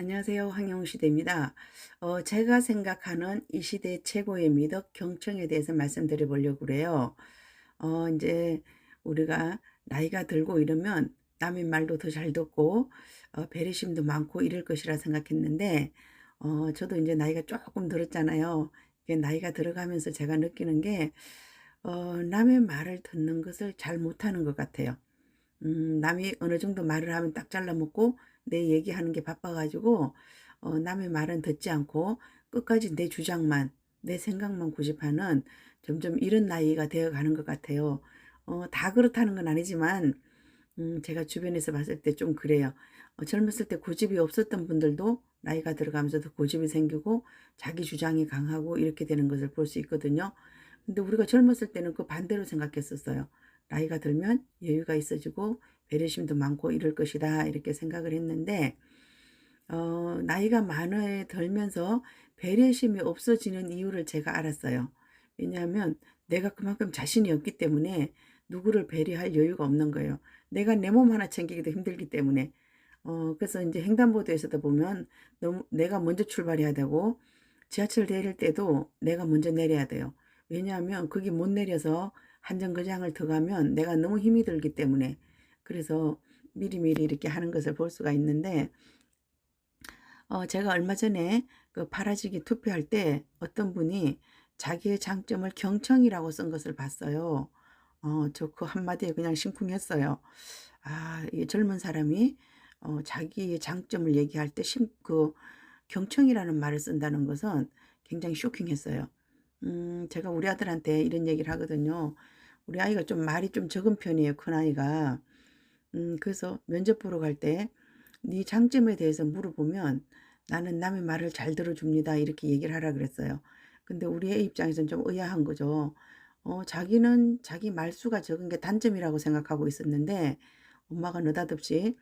안녕하세요. 황영시대입니다. 제가 생각하는 이 시대 최고의 미덕 경청에 대해서 말씀드려 보려고 그래요. 이제 우리가 나이가 들고 이러면 남의 말도 더 잘 듣고 배려심도 많고 이럴 것이라 생각했는데 저도 이제 나이가 조금 들었잖아요. 이게 나이가 들어가면서 제가 느끼는 게 남의 말을 듣는 것을 잘 못하는 것 같아요. 남이 어느 정도 말을 하면 딱 잘라먹고 내 얘기하는 게 바빠 가지고 남의 말은 듣지 않고 끝까지 내 주장만 내 생각만 고집하는 점점 이런 나이가 되어 가는 것 같아요. 다 그렇다는 건 아니지만 제가 주변에서 봤을 때 좀 그래요. 젊었을 때 고집이 없었던 분들도 나이가 들어가면서 더 고집이 생기고 자기 주장이 강하고 이렇게 되는 것을 볼 수 있거든요. 근데 우리가 젊었을 때는 그 반대로 생각했었어요. 나이가 들면 여유가 있어지고 배려심도 많고 이럴 것이다 이렇게 생각을 했는데 나이가 많아 들면서 배려심이 없어지는 이유를 제가 알았어요. 왜냐하면 내가 그만큼 자신이 없기 때문에 누구를 배려할 여유가 없는 거예요. 내가 내 몸 하나 챙기기도 힘들기 때문에. 그래서 이제 횡단보도에서도 보면 너무 내가 먼저 출발해야 되고 지하철 내릴 때도 내가 먼저 내려야 돼요. 왜냐하면 거기 못 내려서 한정거장을 더 가면 내가 너무 힘이 들기 때문에. 그래서 미리미리 이렇게 하는 것을 볼 수가 있는데 제가 얼마 전에 그 팔아주기 투표할 때 어떤 분이 자기의 장점을 경청이라고 쓴 것을 봤어요. 저 그 한마디에 그냥 심쿵했어요. 아, 이 젊은 사람이 자기의 장점을 얘기할 때 경청이라는 말을 쓴다는 것은 굉장히 쇼킹했어요. 제가 우리 아들한테 이런 얘기를 하거든요. 우리 아이가 좀 말이 좀 적은 편이에요, 큰아이가. 그래서 면접 보러 갈 때 "네 장점에 대해서 물어보면 나는 남의 말을 잘 들어줍니다." 이렇게 얘기를 하라 그랬어요. 근데 우리 애 입장에서는 좀 의아한 거죠. 자기는 자기 말수가 적은 게 단점이라고 생각하고 있었는데 엄마가 느닷없이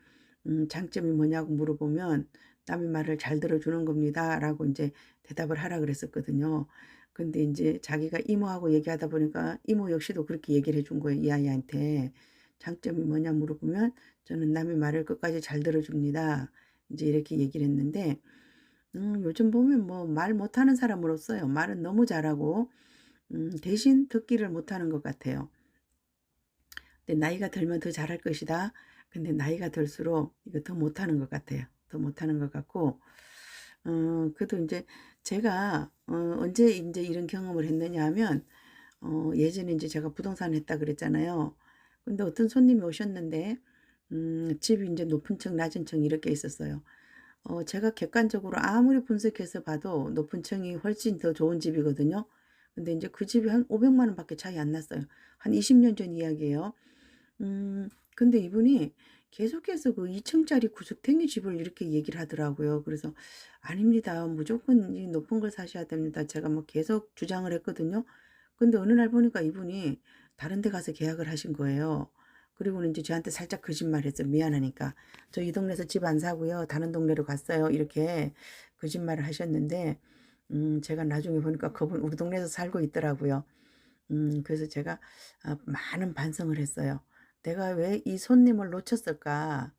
"장점이 뭐냐."고 물어보면 "남의 말을 잘 들어주는 겁니다."라고 이제 대답을 하라 그랬었거든요. 근데 이제 자기가 이모하고 얘기하다 보니까 이모 역시도 그렇게 얘기를 해준 거예요, 이 아이한테. "장점이 뭐냐?" 물어보면 "저는 남의 말을 끝까지 잘 들어줍니다." 이제 이렇게 얘기를 했는데 요즘 보면 뭐 말 못하는 사람은 없어요. 말은 너무 잘하고 대신 듣기를 못하는 것 같아요. 근데 나이가 들면 더 잘할 것이다. 근데 나이가 들수록 이거 더 못하는 것 같아요. 더 못하는 것 같고 그래도 인제 제가 언제 인제 이런 경험을 했느냐 하면 예전에 인제 제가 부동산 했다 그랬잖아요. 근데 어떤 손님이 오셨는데 집이 인제 높은 층 낮은 층 이렇게 있었어요. 제가 객관적으로 아무리 분석해서 봐도 높은 층이 훨씬 더 좋은 집이거든요. 근데 인제 그 집이 한 500만 원밖에 차이 안 났어요. 한 20년 전 이야기예요. 근데 이분이 계속해서 그 2 층짜리 구석탱이 집을 이렇게 얘기를 하더라고요. 그래서 "아닙니다. 무조건 이 높은 걸 사셔야 됩니다." 제가 뭐 계속 주장을 했거든요. 근데 어느 날 보니까 이분이 다른 데 가서 계약을 하신 거예요. 그리고는 인제 저한테 살짝 거짓말했어요, 미안하니까. "저 이 동네에서 집 안 사고요. 다른 동네로 갔어요." 이렇게 거짓말을 하셨는데 제가 나중에 보니까 그분 우리 동네에서 살고 있더라고요. 그래서 제가 많은 반성을 했어요. '내가 왜 이 손님을 놓쳤을까?'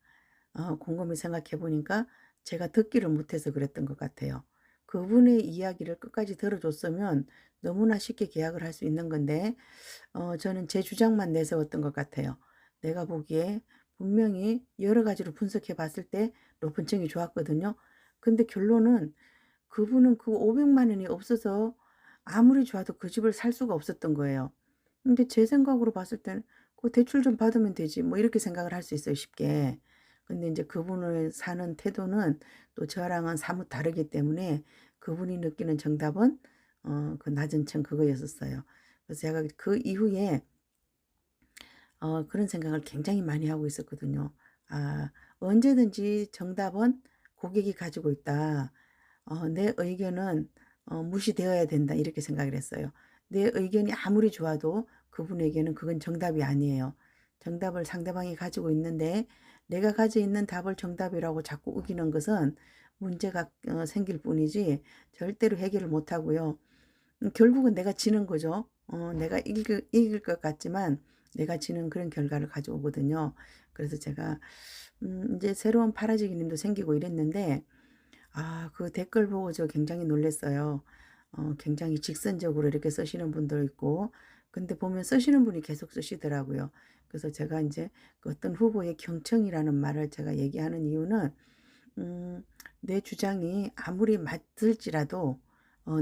곰곰이 생각해 보니까 제가 듣기를 못해서 그랬던 것 같아요. 그분의 이야기를 끝까지 들어 줬으면 너무나 쉽게 계약을 할 수 있는 건데 저는 제 주장만 내세웠던 것 같아요. 내가 보기에 분명히 여러 가지로 분석해 봤을 때 높은 층이 좋았거든요. 근데 결론은 그분은 그 500만 원이 없어서 아무리 좋아도 그 집을 살 수가 없었던 거예요. 근데 제 생각으로 봤을 때는 '그 대출 좀 받으면 되지.' 뭐 이렇게 생각을 할 수 있어요, 쉽게. 근데 인제 그분을 사는 태도는 또 저랑은 사뭇 다르기 때문에 그분이 느끼는 정답은 그 낮은 층 그거였었어요. 그래서 제가 그 이후에 그런 생각을 굉장히 많이 하고 있었거든요. '아, 언제든지 정답은 고객이 가지고 있다. 내 의견은 무시되어야 된다.' 이렇게 생각을 했어요. 내 의견이 아무리 좋아도 그분에게는 그건 정답이 아니에요. 정답을 상대방이 가지고 있는데 내가 가지고 있는 답을 정답이라고 자꾸 우기는 것은 문제가 생길 뿐이지 절대로 해결을 못 하고요. 결국은 내가 지는 거죠. 내가 이길 것 같지만 내가 지는 그런 결과를 가져오거든요. 그래서 제가 인제 새로운 파라지기 님도 생기고 이랬는데 그 댓글 보고 저 굉장히 놀랐어요. 굉장히 직선적으로 이렇게 쓰시는 분도 있고, 근데 보면 쓰시는 분이 계속 쓰시더라고요. 그래서 제가 인제 그 어떤 후보의 경청이라는 말을 제가 얘기하는 이유는, 음 내 주장이 아무리 맞을지라도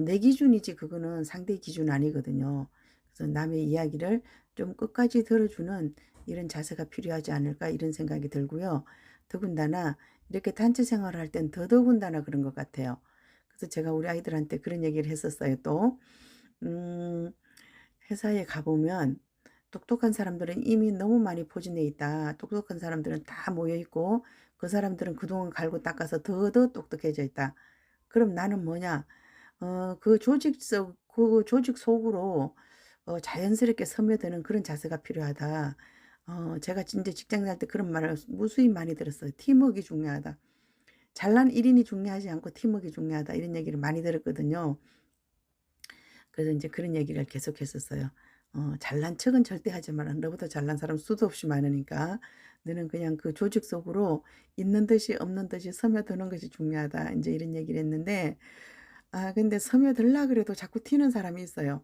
내 기준이지 그거는 상대 기준 아니거든요. 그래서 남의 이야기를 좀 끝까지 들어주는 이런 자세가 필요하지 않을까 이런 생각이 들고요. 더군다나 이렇게 단체 생활을 할 땐 더더군다나 그런 것 같아요. 그래서 제가 우리 아이들한테 그런 얘기를 했었어요 또. 음 회사에 가 보면 똑똑한 사람들은 이미 너무 많이 포진해 있다. 똑똑한 사람들은 다 모여 있고 그 사람들은 그동안 갈고 닦아서 더더 똑똑해져 있다. 그럼 나는 뭐냐? 그 조직 속으로 자연스럽게 스며드는 그런 자세가 필요하다. 제가 진짜 직장 다닐 때 그런 말을 무수히 많이 들었어요. "팀워크가 중요하다. 잘난 1 인이 중요하지 않고 팀워크가 중요하다." 이런 얘기를 많이 들었거든요. 그래서 인제 그런 얘기를 계속 했었어요. "잘난 척은 절대 하지 마라. 너보다 잘난 사람 수도 없이 많으니까. 너는 그냥 그 조직 속으로 있는 듯이 없는 듯이 스며드는 것이 중요하다." 인제 이런 얘기를 했는데, 근데 스며들라 그래도 자꾸 튀는 사람이 있어요.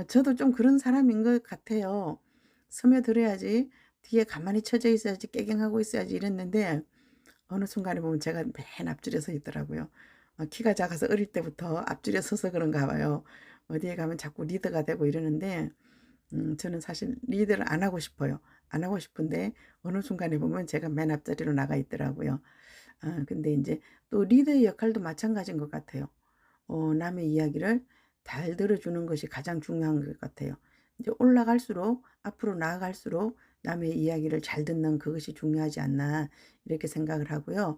저도 좀 그런 사람인 것 같아요. 스며들어야지, 뒤에 가만히 처져 있어야지, 깨갱하고 있어야지 이랬는데 어느 순간에 보면 제가 맨 앞줄에 서 있더라고요. 키가 작아서 어릴 때부터 앞줄에 서서 그런가 봐요. 어디에 가면 자꾸 리더가 되고 이러는데, 저는 사실 리더를 안 하고 싶어요. 안 하고 싶은데 어느 순간에 보면 제가 맨 앞자리로 나가 있더라고요. 근데 인제 또 리더의 역할도 마찬가지인 것 같아요. 남의 이야기를 잘 들어주는 것이 가장 중요한 것 같아요. 이제 올라갈수록, 앞으로 나아갈수록 남의 이야기를 잘 듣는 그것이 중요하지 않나 이렇게 생각을 하고요.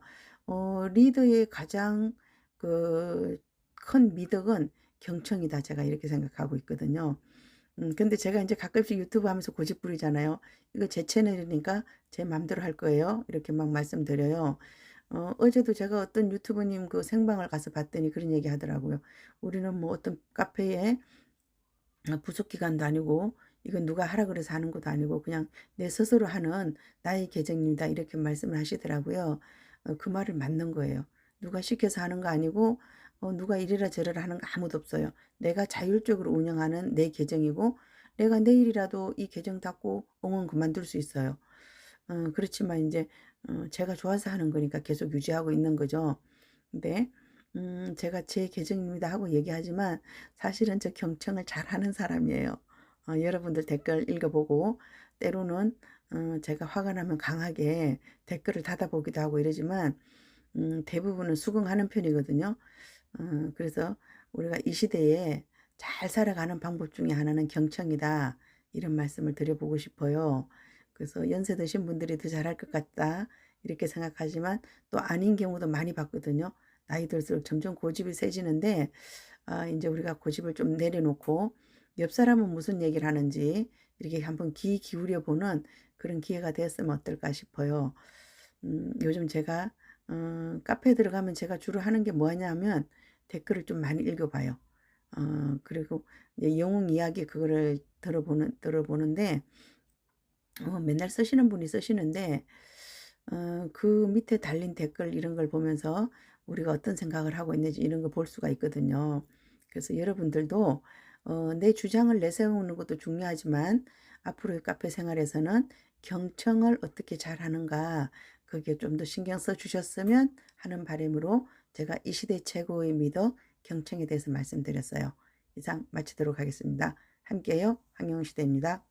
리더의 가장 그 큰 미덕은 경청이다, 제가 이렇게 생각하고 있거든요. 근데 제가 인제 가끔씩 유튜브 하면서 고집 부리잖아요. "이거 제 채널이니까 제 맘대로 할 거예요." 이렇게 막 말씀드려요. 어제도 제가 어떤 유튜버님 그 생방을 가서 봤더니 그런 얘기 하더라고요. "우리는 뭐 어떤 카페에 부속 기관도 아니고 이건 누가 하라 그래서 하는 것도 아니고 그냥 내 스스로 하는 나의 계정입니다." 이렇게 말씀을 하시더라고요. 그 말이 맞는 거예요. 누가 시켜서 하는 거 아니고 누가 이래라 저래라 하는 거 아무도 없어요. 내가 자율적으로 운영하는 내 계정이고, 내가 내일이라도 이 계정 닫고 엉엉 그만둘 수 있어요. 그렇지만 인제 제가 좋아서 하는 거니까 계속 유지하고 있는 거죠. 근데 제가 "제 계정입니다." 하고 얘기하지만 사실은 저 경청을 잘하는 사람이에요. 여러분들 댓글 읽어 보고 때로는 제가 화가 나면 강하게 댓글을 닫아보기도 하고 이러지만 대부분은 수긍하는 편이거든요. 그래서 우리가 이 시대에 잘 살아가는 방법 중에 하나는 경청이다. 이런 말씀을 드려 보고 싶어요. 그래서 '연세 드신 분들이 더 잘할 것 같다.' 이렇게 생각하지만 또 아닌 경우도 많이 봤거든요. 나이 들수록 점점 고집이 세지는데, 인제 우리가 고집을 좀 내려놓고 옆 사람은 무슨 얘기를 하는지 이렇게 한번 귀 기울여 보는 그런 기회가 되었으면 어떨까 싶어요. 요즘 제가 카페에 들어가면 제가 주로 하는 게 뭐냐면 댓글을 좀 많이 읽어 봐요. 그리고 이제 영웅 이야기 그거를 들어보는데, 맨날 쓰시는 분이 쓰시는데 그 밑에 달린 댓글 이런 걸 보면서 우리가 어떤 생각을 하고 있는지 이런 거 볼 수가 있거든요. 그래서 여러분들도 내 주장을 내세우는 것도 중요하지만 앞으로의 카페 생활에서는 경청을 어떻게 잘하는가, 그게 좀 더 신경 써 주셨으면 하는 바람으로 제가 이 시대 최고의 미덕 경청에 대해서 말씀드렸어요. 이상 마치도록 하겠습니다. 함께요. 황영시대입니다.